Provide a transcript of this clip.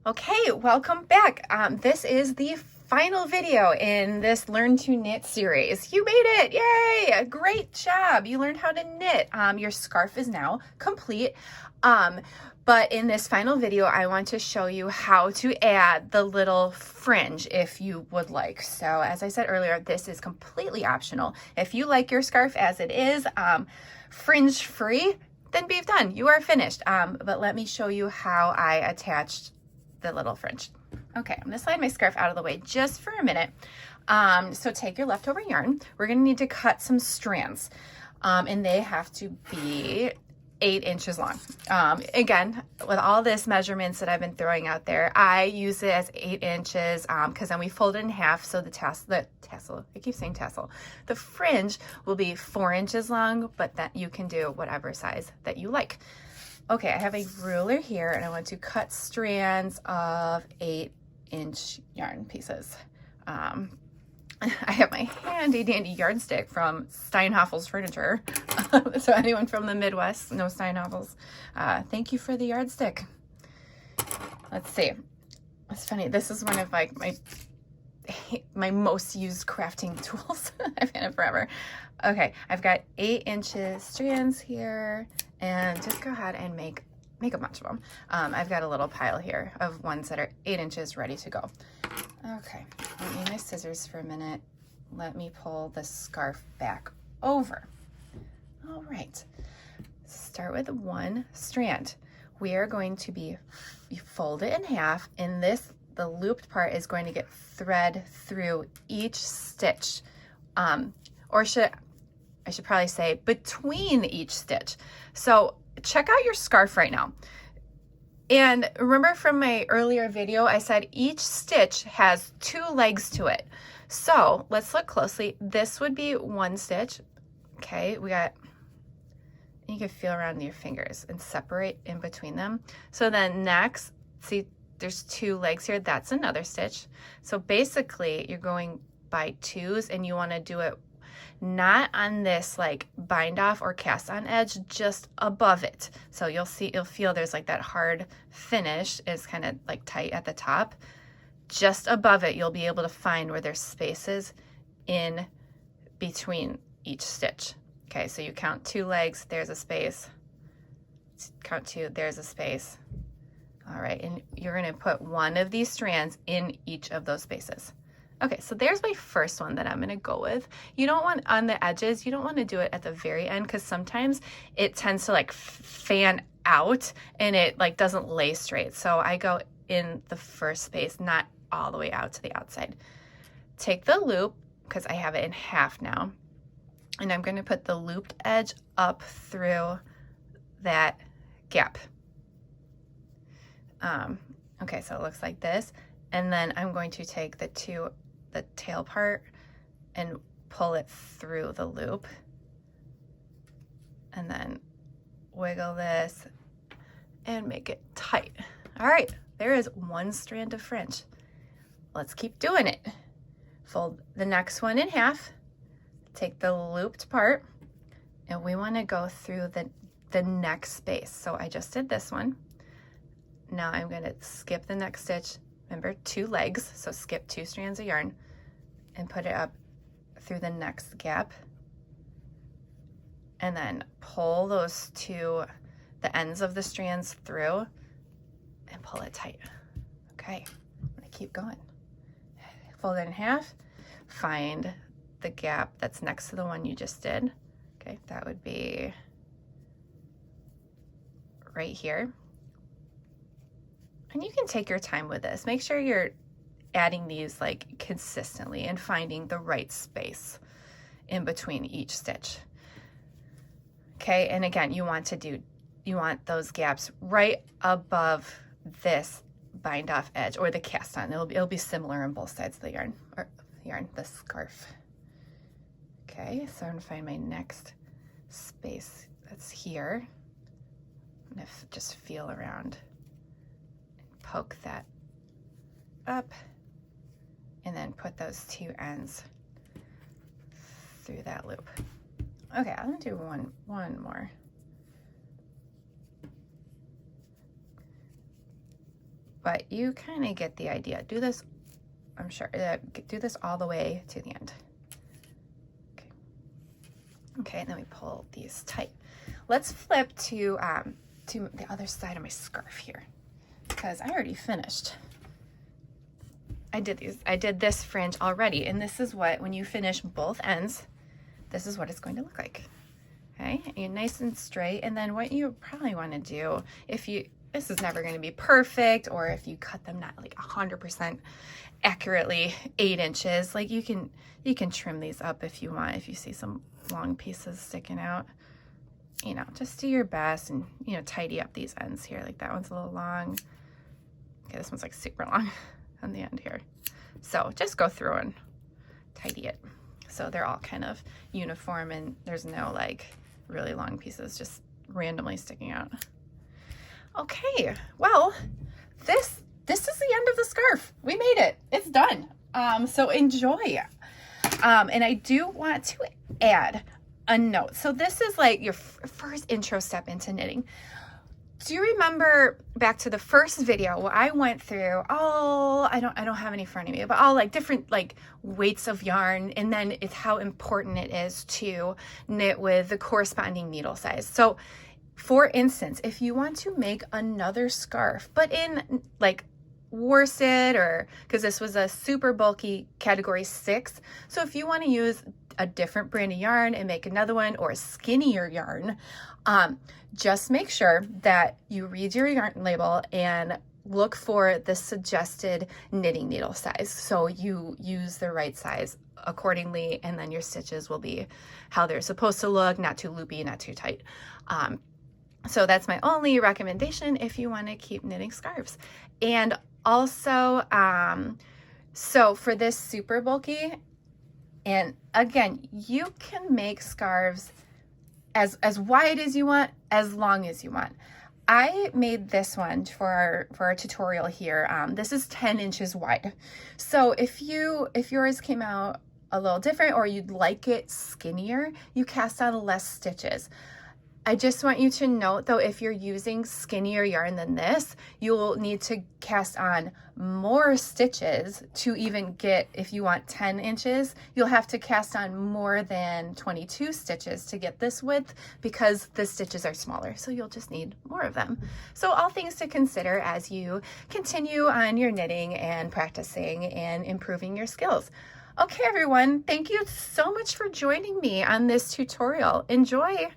Okay, welcome back. This is the final video in this Learn to Knit series. You made it! Yay! Great job! You learned how to knit. Your scarf is now complete. But in this final video, I want to show you how to add the little fringe if you would like. So as I said earlier, this is completely optional. If you like your scarf as it is, fringe free, then be done. You are finished. But let me show you how I attached the little fringe. Okay, I'm gonna slide my scarf out of the way just for a minute. So take your leftover yarn. We're gonna need to cut some strands, and they have to be 8 inches long. Again, with all this measurements that I've been throwing out there, I use it as 8 inches because then we fold it in half, so the tassel, I keep saying tassel, the fringe will be 4 inches long, but that you can do whatever size that you like. Okay, I have a ruler here and I want to cut strands of 8-inch yarn pieces. I have my handy dandy yardstick from Steinhoffel's Furniture. So anyone from the Midwest knows Steinhoffel's. Thank you for the yardstick. Let's see. It's funny. This is one of like my most used crafting tools. I've had it forever. Okay, I've got 8 inches strands here, and just go ahead and make a bunch of them. I've got a little pile here of ones that are 8 inches ready to go. Okay, I need my scissors for a minute. Let me pull the scarf back over. All right, start with one strand. We are going to fold it in half, and the looped part is going to get thread through each stitch, or I should probably say between each stitch. So check out your scarf right now. And remember from my earlier video, I said each stitch has 2 legs to it. So let's look closely. This would be one stitch. Okay, you can feel around your fingers and separate in between them. So then next, see, there's 2 legs here. That's another stitch. So basically you're going by 2s, and you want to do it not on this like bind off or cast on edge, just above it. So you'll feel there's like that hard finish is kind of like tight at the top. Just above it, you'll be able to find where there's spaces in between each stitch. Okay, so you count 2 legs, there's a space. Count 2, there's a space. All right, and you're gonna put one of these strands in each of those spaces. Okay, so there's my first one that I'm gonna go with. You don't want, on the edges, you don't wanna do it at the very end, because sometimes it tends to like fan out and it like doesn't lay straight. So I go in the first space, not all the way out to the outside. Take the loop, because I have it in half now, and I'm gonna put the looped edge up through that gap. Okay, so it looks like this. And then I'm going to take the tail part and pull it through the loop. And then wiggle this and make it tight. All right, there is one strand of fringe. Let's keep doing it. Fold the next one in half, take the looped part, and we wanna go through the next space. So I just did this one. Now I'm gonna skip the next stitch. Remember, 2 legs, so skip 2 strands of yarn and put it up through the next gap. And then pull the ends of the strands through and pull it tight. Okay, I'm gonna keep going. Fold it in half, find the gap that's next to the one you just did. Okay, that would be right here. And you can take your time with this. Make sure you're adding these like consistently and finding the right space in between each stitch. Okay, and again, you want those gaps right above this bind off edge or the cast on. It'll be similar on both sides of the the scarf. Okay, so I'm gonna find my next space that's here. I'm gonna just feel around. Poke that up, and then put those 2 ends through that loop. Okay, I'm gonna do one more. but you kind of get the idea. Do this, I'm sure, do this all the way to the end. Okay. Okay, and then we pull these tight. Let's flip to the other side of my scarf here, because I already finished. I did this fringe already, and this is what, when you finish both ends, this is what it's going to look like. Okay, and you're nice and straight. And then what you probably want to do, this is never going to be perfect, or if you cut them not like 100% accurately 8 inches, like you can trim these up if you want, if you see some long pieces sticking out. You know, just do your best and, you know, tidy up these ends here. Like that one's a little long. Okay, this one's like super long on the end here. So just go through and tidy it, so they're all kind of uniform and there's no like really long pieces just randomly sticking out. Okay, well, this is the end of the scarf. We made it. It's done. So enjoy. And I do want to add a note. So this is like your first intro step into knitting. Do you remember back to the first video where I went through all, I don't have any in front of me, but all like different like weights of yarn, and then it's how important it is to knit with the corresponding needle size. So for instance, if you want to make another scarf, but in like worsted, or because this was a super bulky category 6, so if you want to use a different brand of yarn and make another one, or a skinnier yarn, just make sure that you read your yarn label and look for the suggested knitting needle size, so you use the right size accordingly, and then your stitches will be how they're supposed to look, not too loopy, not too tight. So that's my only recommendation if you want to keep knitting scarves. And also, so for this super bulky, and again, you can make scarves as wide as you want, as long as you want. I made this one for our tutorial here. This is 10 inches wide. So if yours came out a little different, or you'd like it skinnier, you cast on less stitches. I just want you to note though, if you're using skinnier yarn than this, you'll need to cast on more stitches to even get, if you want 10 inches, you'll have to cast on more than 22 stitches to get this width, because the stitches are smaller, so you'll just need more of them. So all things to consider as you continue on your knitting and practicing and improving your skills. Okay everyone, thank you so much for joining me on this tutorial. Enjoy!